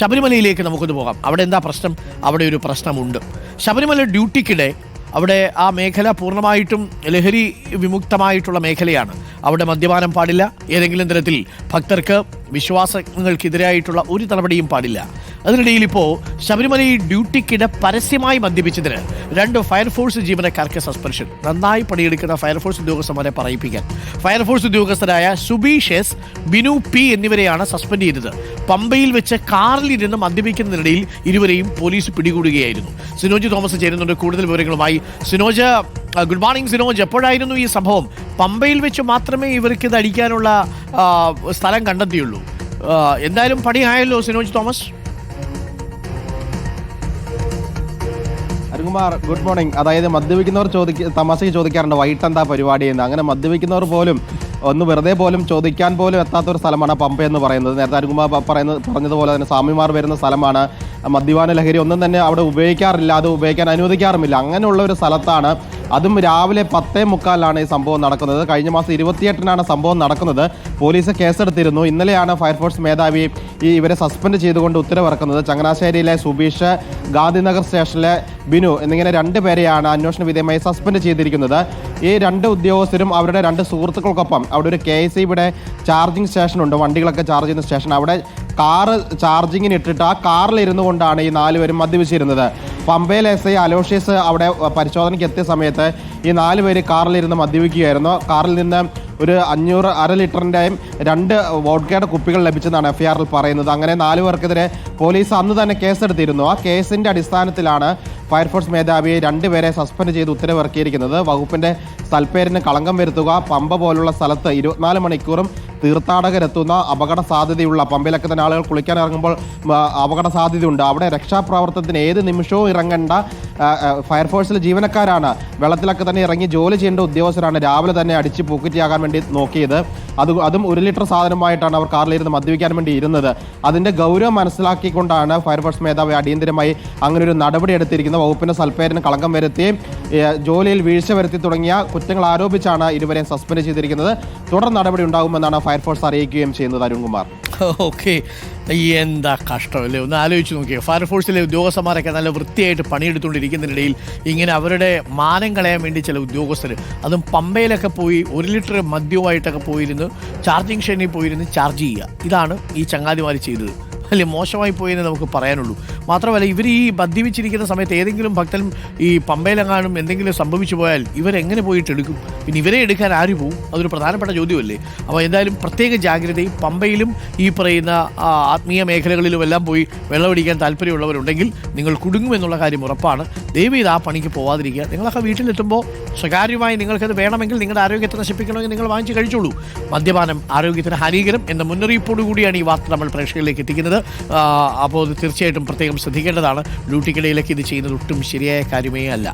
ശബരിമലയിലേക്ക് നമുക്കൊന്ന് പോകാം. അവിടെ എന്താ പ്രശ്നം? അവിടെ ഒരു പ്രശ്നമുണ്ട്. ശബരിമല ഡ്യൂട്ടിക്കിടെ അവിടെ ആ മേഖല പൂർണ്ണമായിട്ടും ലഹരി വിമുക്തമായിട്ടുള്ള മേഖലയാണ്. അവിടെ മദ്യപാനം പാടില്ല. ഏതെങ്കിലും തരത്തിൽ ഭക്തർക്ക് വിശ്വാസങ്ങൾക്കെതിരായിട്ടുള്ള ഒരു നടപടിയും പാടില്ല. അതിനിടയിൽ ഇപ്പോൾ ശബരിമലയിൽ ഡ്യൂട്ടിക്കിടെ പരസ്യമായി മദ്യപിച്ചതിന് 2 ഫയർഫോഴ്സ് ജീവനക്കാർക്ക് സസ്പെൻഷൻ. നന്നായി പണിയെടുക്കുന്ന ഫയർഫോഴ്സ് ഉദ്യോഗസ്ഥന്മാരെ പറയിപ്പിക്കാൻ ഫയർഫോഴ്സ് ഉദ്യോഗസ്ഥരായ സുബീഷ് എസ്, ബിനു പി എന്നിവരെയാണ് സസ്പെൻഡ് ചെയ്തത്. പമ്പയിൽ വെച്ച് കാറിലിരുന്ന് മദ്യപിക്കുന്നതിനിടയിൽ ഇരുവരെയും പോലീസ് പിടികൂടുകയായിരുന്നു. സിനോജ് തോമസ് ചേരുന്നുണ്ട് കൂടുതൽ വിവരങ്ങളുമായി. Sinoj, good morning Sinoj. എപ്പോഴായിരുന്നു ഈ സംഭവം? പമ്പയിൽ വെച്ച് മാത്രമേ ഇവർക്ക് ഇത് അടിക്കാനുള്ള സ്ഥലം കണ്ടെത്തിയുള്ളൂ. എന്തായാലും പണിയായല്ലോ സിനോജ് തോമസ്. Arunkumar, good morning. അതായത് മദ്യപിക്കുന്നവർ തമാശയ്ക്ക് ചോദിക്കാറുണ്ട് വൈകിട്ട് എന്താ പരിപാടി എന്ന്. അങ്ങനെ മദ്യപിക്കുന്നവർ പോലും ഒന്ന് വെറുതെ പോലും ചോദിക്കാൻ പോലും എത്താത്തൊരു സ്ഥലമാണ് പമ്പ എന്ന് പറയുന്നത്. നേരത്തെ അരുൺകുമാർ പറഞ്ഞതുപോലെ തന്നെ സ്വാമിമാർ വരുന്ന സ്ഥലമാണ്. മദ്യപാന ലഹരി ഒന്നും തന്നെ അവിടെ ഉപയോഗിക്കാറില്ല, അത് ഉപയോഗിക്കാൻ അനുവദിക്കാറുമില്ല. അങ്ങനെയുള്ള ഒരു സ്ഥലത്താണ്, അതും രാവിലെ 10:45 ഈ സംഭവം നടക്കുന്നത്. കഴിഞ്ഞ മാസം 28-നാണ് സംഭവം നടക്കുന്നത്. പോലീസ് കേസെടുത്തിരുന്നു. ഇന്നലെയാണ് ഫയർഫോഴ്സ് മേധാവി ഇവരെ സസ്പെൻഡ് ചെയ്തുകൊണ്ട് ഉത്തരവിറക്കുന്നത്. ചങ്ങനാശ്ശേരിയിലെ സുബീഷ്, ഗാന്ധിനഗർ സ്റ്റേഷനിലെ ബിനു എന്നിങ്ങനെ 2 പേരെയാണ് അന്വേഷണ വിധേയമായി സസ്പെൻഡ് ചെയ്തിരിക്കുന്നത്. ഈ 2 ഉദ്യോഗസ്ഥരും അവരുടെ 2 സുഹൃത്തുക്കൾക്കൊപ്പം അവിടെ ഒരു KSEBിയുടെ ചാർജിങ് സ്റ്റേഷനുണ്ട്, വണ്ടികളൊക്കെ ചാർജ് ചെയ്യുന്ന സ്റ്റേഷൻ. അവിടെ കാറ് ചാർജിങ്ങിന് ഇട്ടിട്ട് ആ കാറിലിരുന്നു കൊണ്ടാണ് ഈ 4 പേരും മദ്യപിച്ചിരുന്നത്. പമ്പയിൽ SI അലോഷ്യസ് അവിടെ പരിശോധനയ്ക്ക് എത്തിയ സമയത്ത് ഈ 4 പേര് കാറിലിരുന്ന് മദ്യപിക്കുകയായിരുന്നു. കാറിൽ നിന്ന് ഒരു 500 അര ലിറ്ററിൻ്റെയും 2 വോഡ്കയുടെ കുപ്പികൾ ലഭിച്ചെന്നാണ് FIRൽ പറയുന്നത്. അങ്ങനെ 4 പേർക്കെതിരെ പോലീസ് അന്ന് തന്നെ കേസെടുത്തിരുന്നു. ആ കേസിൻ്റെ അടിസ്ഥാനത്തിലാണ് ഫയർഫോഴ്സ് മേധാവിയെ 2 പേരെ സസ്പെൻഡ് ചെയ്ത് ഉത്തരവിറക്കിയിരിക്കുന്നത്. വകുപ്പിൻ്റെ സൽപ്പേരിന് കളങ്കം വരുത്തുക, പമ്പ പോലുള്ള സ്ഥലത്ത് 24 മണിക്കൂറും തീർത്ഥാടകരെത്തുന്ന അപകട സാധ്യതയുള്ള, പമ്പയിലൊക്കെ തന്നെ ആളുകൾ കുളിക്കാൻ ഇറങ്ങുമ്പോൾ അപകട സാധ്യതയുണ്ട്. അവിടെ രക്ഷാപ്രവർത്തനത്തിന് ഏത് നിമിഷവും ഇറങ്ങേണ്ട ഫയർഫോഴ്സിലെ ജീവനക്കാരാണ്. വെള്ളത്തിലൊക്കെ തന്നെ ഇറങ്ങി ജോലി ചെയ്യേണ്ട ഉദ്യോഗസ്ഥരാണ്. രാവിലെ തന്നെ അടിച്ച് പൂക്കുറ്റിയാകാൻ വേണ്ടി നോക്കിയത്. അതും 1 ലിറ്റർ സാധനമായിട്ടാണ് അവർ കാറിലിരുന്ന് മദ്യപിക്കാൻ വേണ്ടി ഇരുന്നത്. അതിൻ്റെ ഗൗരവം മനസ്സിലാക്കിക്കൊണ്ടാണ് ഫയർഫോഴ്സ് മേധാവി അടിയന്തരമായി അങ്ങനെ ഒരു നടപടി എടുത്തിരിക്കുന്നത്. വകുപ്പിൻ്റെ സൽപ്പേരിന് കളങ്കം വരുത്തി, ജോലിയിൽ വീഴ്ച വരുത്തി തുടങ്ങിയ കുറ്റങ്ങൾ ആരോപിച്ചാണ് ഇരുവരെയും സസ്പെൻഡ് ചെയ്തിരിക്കുന്നത്. തുടർ നടപടി ഉണ്ടാകുമെന്നാണ് ഫയർഫോഴ്സ് അറിയിക്കുകയും ചെയ്യുന്നത്. അരുൺകുമാർ, ഓക്കെ. എന്താ കഷ്ടമല്ലേ, ഒന്ന് ആലോചിച്ച് നോക്കിയോ. ഫയർഫോഴ്സിലെ ഉദ്യോഗസ്ഥന്മാരൊക്കെ നല്ല വൃത്തിയായിട്ട് പണിയെടുത്തുകൊണ്ടിരിക്കുന്നതിനിടയിൽ ഇങ്ങനെ അവരുടെ മാനം കളയാൻ വേണ്ടി ചില ഉദ്യോഗസ്ഥർ, അതും പമ്പയിലൊക്കെ പോയി 1 ലിറ്റർ മദ്യവുമായിട്ടൊക്കെ പോയിരുന്ന് ചാർജിങ് സ്റ്റേഷനിൽ പോയിരുന്ന് ചാർജ് ചെയ്യുക. ഇതാണ് ഈ ചങ്ങാതിമാർ ചെയ്തത്. അല്ലെ, മോശമായി പോയെന്ന് നമുക്ക് പറയാനുള്ളൂ. മാത്രമല്ല, ഇവർ ഈ മദ്യപിച്ചിരിക്കുന്ന സമയത്ത് ഏതെങ്കിലും ഭക്തൻ ഈ പമ്പയിലെങ്ങാനും എന്തെങ്കിലും സംഭവിച്ചു പോയാൽ ഇവരെങ്ങനെ പോയിട്ട് എടുക്കും? പിന്നെ ഇവരെ എടുക്കാൻ ആര് പോവും? അതൊരു പ്രധാനപ്പെട്ട ചോദ്യമല്ലേ. അപ്പോൾ എന്തായാലും പ്രത്യേക ജാഗ്രതയും, പമ്പയിലും ഈ പറയുന്ന ആത്മീയ മേഖലകളിലും എല്ലാം പോയി വെള്ളമടിക്കാൻ താല്പര്യമുള്ളവരുണ്ടെങ്കിൽ നിങ്ങൾ കുടുങ്ങുമെന്നുള്ള കാര്യം ഉറപ്പാണ്. ദയവേത് ആ പണിക്ക് പോവാതിരിക്കുക. നിങ്ങളൊക്കെ വീട്ടിലെത്തുമ്പോൾ സ്വകാര്യമായി നിങ്ങൾക്കത് വേണമെങ്കിൽ, നിങ്ങളുടെ ആരോഗ്യത്തെ നശിപ്പിക്കണമെങ്കിൽ നിങ്ങൾ വാങ്ങിച്ച് കഴിച്ചോളൂ. മദ്യപാനം ആരോഗ്യത്തിന് ഹാനികരം എന്ന മുന്നറിയിപ്പോടുകൂടിയാണ് ഈ വാർത്ത നമ്മൾ പ്രേക്ഷകരിലേക്ക് എത്തിക്കുന്നത്. അപ്പോൾ അത് തീർച്ചയായിട്ടും പ്രത്യേകം ശ്രദ്ധിക്കേണ്ടതാണ്. ഡ്യൂട്ടിക്കിടയിലേക്ക് ഇത് ചെയ്യുന്നത് ഒട്ടും ശരിയായ കാര്യമേ അല്ല.